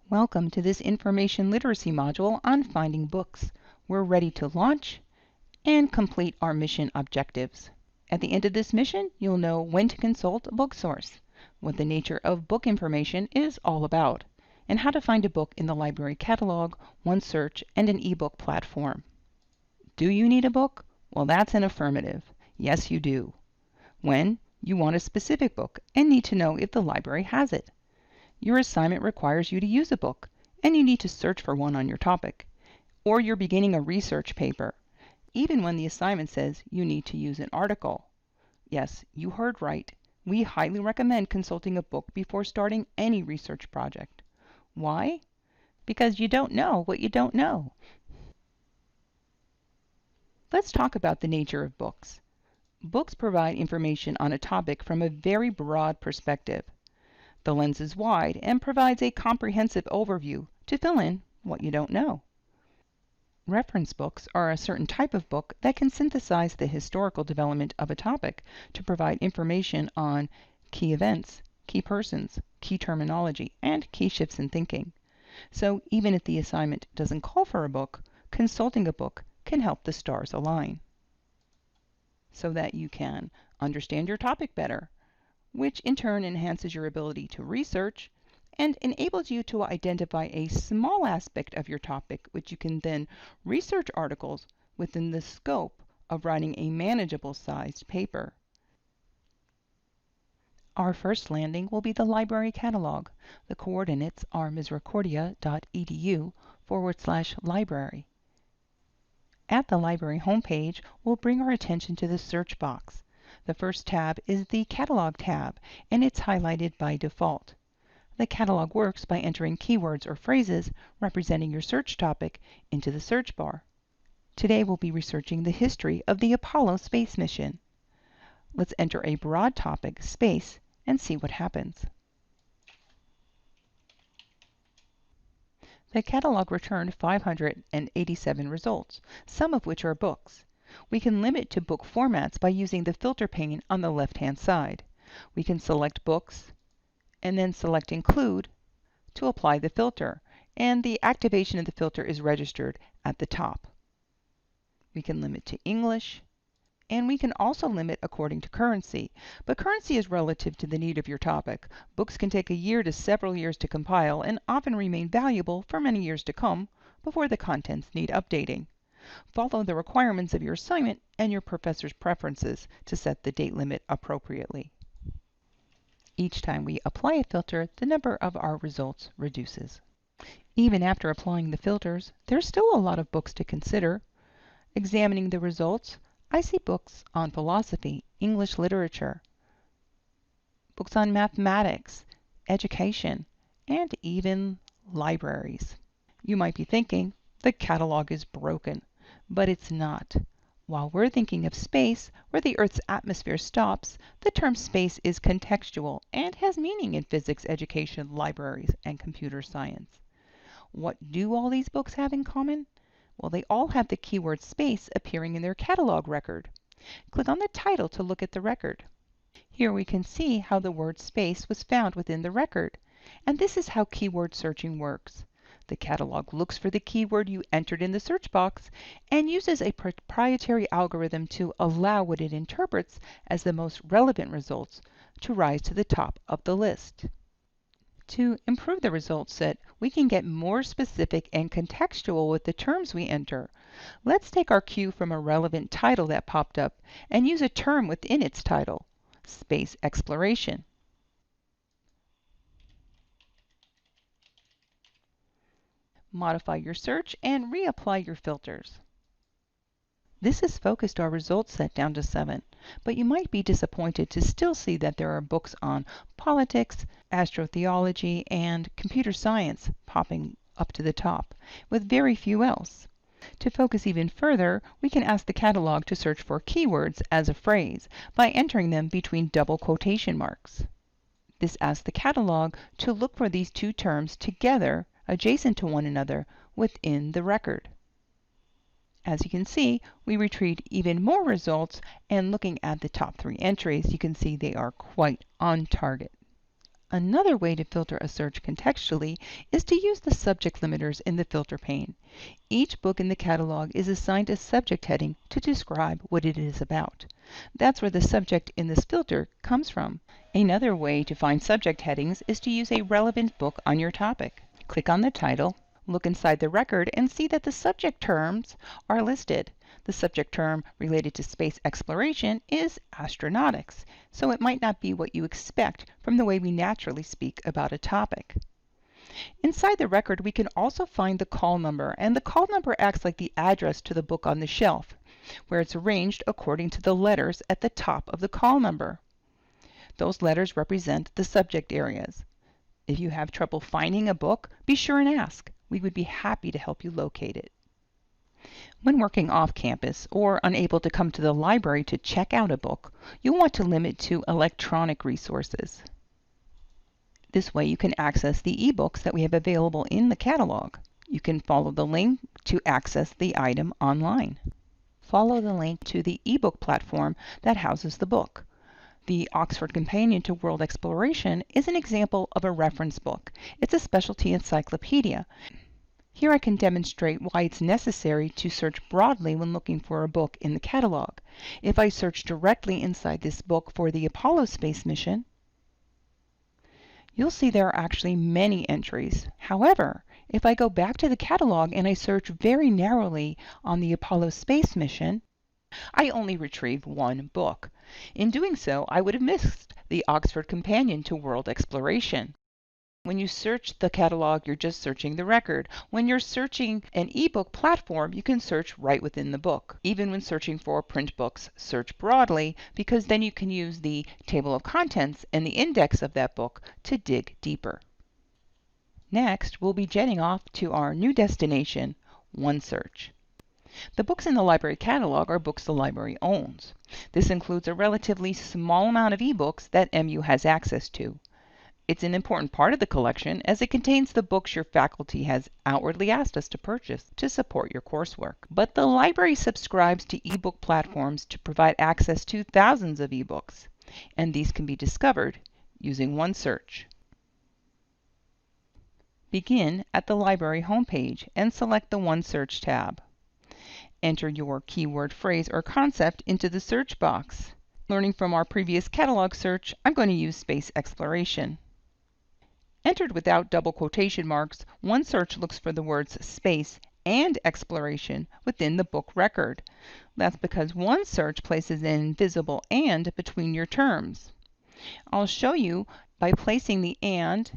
Welcome to this information literacy module on finding books. We're ready to launch and complete our mission objectives. At the end of this mission, you'll know when to consult a book source, what the nature of book information is all about, and how to find a book in the library catalog, OneSearch, and an eBook platform. Do you need a book? Well, that's an affirmative. Yes, you do. When? You want a specific book and need to know if the library has it. Your assignment requires you to use a book, and you need to search for one on your topic. Or you're beginning a research paper, even when the assignment says you need to use an article. Yes, you heard right. We highly recommend consulting a book before starting any research project. Why? Because you don't know what you don't know. Let's talk about the nature of books. Books provide information on a topic from a very broad perspective. The lens is wide and provides a comprehensive overview to fill in what you don't know. Reference books are a certain type of book that can synthesize the historical development of a topic to provide information on key events, key persons, key terminology, and key shifts in thinking. So even if the assignment doesn't call for a book, consulting a book can help the stars align so that you can understand your topic better, which in turn enhances your ability to research and enables you to identify a small aspect of your topic, which you can then research articles within the scope of writing a manageable sized paper. Our first landing will be the library catalog. The coordinates are misericordia.edu/library. At the library homepage, we'll bring our attention to the search box. The first tab is the Catalog tab, and it's highlighted by default. The catalog works by entering keywords or phrases representing your search topic into the search bar. Today we'll be researching the history of the Apollo space mission. Let's enter a broad topic, space, and see what happens. The catalog returned 587 results, some of which are books. We can limit to book formats by using the filter pane on the left-hand side. We can select books and then select Include to apply the filter, and the activation of the filter is registered at the top. We can limit to English, and we can also limit according to currency, but currency is relative to the need of your topic. Books can take a year to several years to compile and often remain valuable for many years to come before the contents need updating. Follow the requirements of your assignment and your professor's preferences to set the date limit appropriately. Each time we apply a filter, the number of our results reduces. Even after applying the filters, there's still a lot of books to consider. Examining the results, I see books on philosophy, English literature, books on mathematics, education, and even libraries. You might be thinking, the catalog is broken, but it's not. While we're thinking of space, where the Earth's atmosphere stops, the term space is contextual and has meaning in physics education, libraries, and computer science. What do all these books have in common? Well, they all have the keyword space appearing in their catalog record. Click on the title to look at the record. Here we can see how the word space was found within the record. And this is how keyword searching works. The catalog looks for the keyword you entered in the search box and uses a proprietary algorithm to allow what it interprets as the most relevant results to rise to the top of the list. To improve the result set, we can get more specific and contextual with the terms we enter. Let's take our cue from a relevant title that popped up and use a term within its title, space exploration. Modify your search and reapply your filters. This has focused our result set down to 7, but you might be disappointed to still see that there are books on politics, astrotheology, and computer science popping up to the top, with very few else. To focus even further, we can ask the catalog to search for keywords as a phrase by entering them between double quotation marks. This asks the catalog to look for these two terms together, adjacent to one another, within the record. As you can see, we retrieved even more results, and looking at the top 3 entries, you can see they are quite on target. Another way to filter a search contextually is to use the subject limiters in the filter pane. Each book in the catalog is assigned a subject heading to describe what it is about. That's where the subject in this filter comes from. Another way to find subject headings is to use a relevant book on your topic. Click on the title, look inside the record, and see that the subject terms are listed. The subject term related to space exploration is astronautics, so it might not be what you expect from the way we naturally speak about a topic. Inside the record, we can also find the call number, and the call number acts like the address to the book on the shelf, where it's arranged according to the letters at the top of the call number. Those letters represent the subject areas. If you have trouble finding a book, be sure and ask. We would be happy to help you locate it. When working off campus or unable to come to the library to check out a book, you'll want to limit to electronic resources. This way you can access the ebooks that we have available in the catalog. You can follow the link to access the item online. Follow the link to the ebook platform that houses the book. The Oxford Companion to World Exploration is an example of a reference book. It's a specialty encyclopedia. Here I can demonstrate why it's necessary to search broadly when looking for a book in the catalog. If I search directly inside this book for the Apollo space mission, you'll see there are actually many entries. However, if I go back to the catalog and I search very narrowly on the Apollo space mission, I only retrieve one book. In doing so, I would have missed the Oxford Companion to World Exploration. When you search the catalog, you're just searching the record. When you're searching an ebook platform, you can search right within the book. Even when searching for print books, search broadly, because then you can use the table of contents and the index of that book to dig deeper. Next, we'll be jetting off to our new destination, OneSearch. The books in the library catalog are books the library owns. This includes a relatively small amount of ebooks that MU has access to. It's an important part of the collection as it contains the books your faculty has outwardly asked us to purchase to support your coursework. But the library subscribes to ebook platforms to provide access to thousands of ebooks, and these can be discovered using OneSearch. Begin at the library homepage and select the OneSearch tab. Enter your keyword phrase or concept into the search box. Learning from our previous catalog search, I'm going to use space exploration. Entered without double quotation marks, OneSearch looks for the words space and exploration within the book record. That's because OneSearch places an invisible and between your terms. I'll show you by placing the and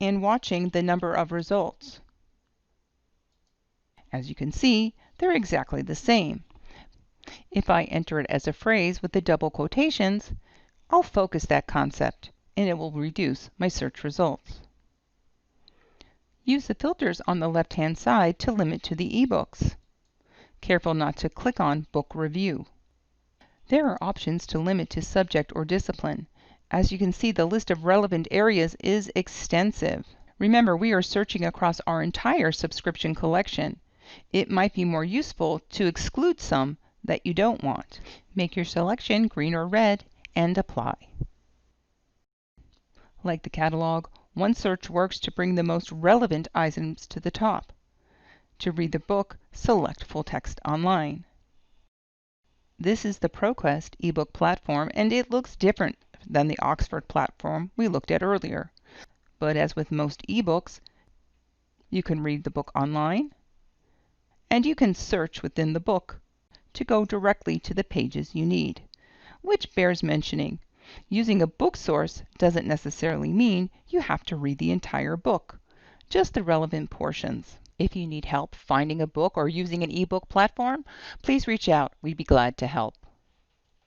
watching the number of results. As you can see, they're exactly the same. If I enter it as a phrase with the double quotations, I'll focus that concept, and it will reduce my search results. Use the filters on the left-hand side to limit to the ebooks. Careful not to click on Book Review. There are options to limit to subject or discipline. As you can see, the list of relevant areas is extensive. Remember, we are searching across our entire subscription collection. It might be more useful to exclude some that you don't want. Make your selection green or red and apply. Like the catalog, OneSearch works to bring the most relevant items to the top. To read the book, select Full Text Online. This is the ProQuest ebook platform, and it looks different than the Oxford platform we looked at earlier. But as with most ebooks, you can read the book online, and you can search within the book to go directly to the pages you need. Which bears mentioning, using a book source doesn't necessarily mean you have to read the entire book, just the relevant portions. If you need help finding a book or using an ebook platform, please reach out. We'd be glad to help.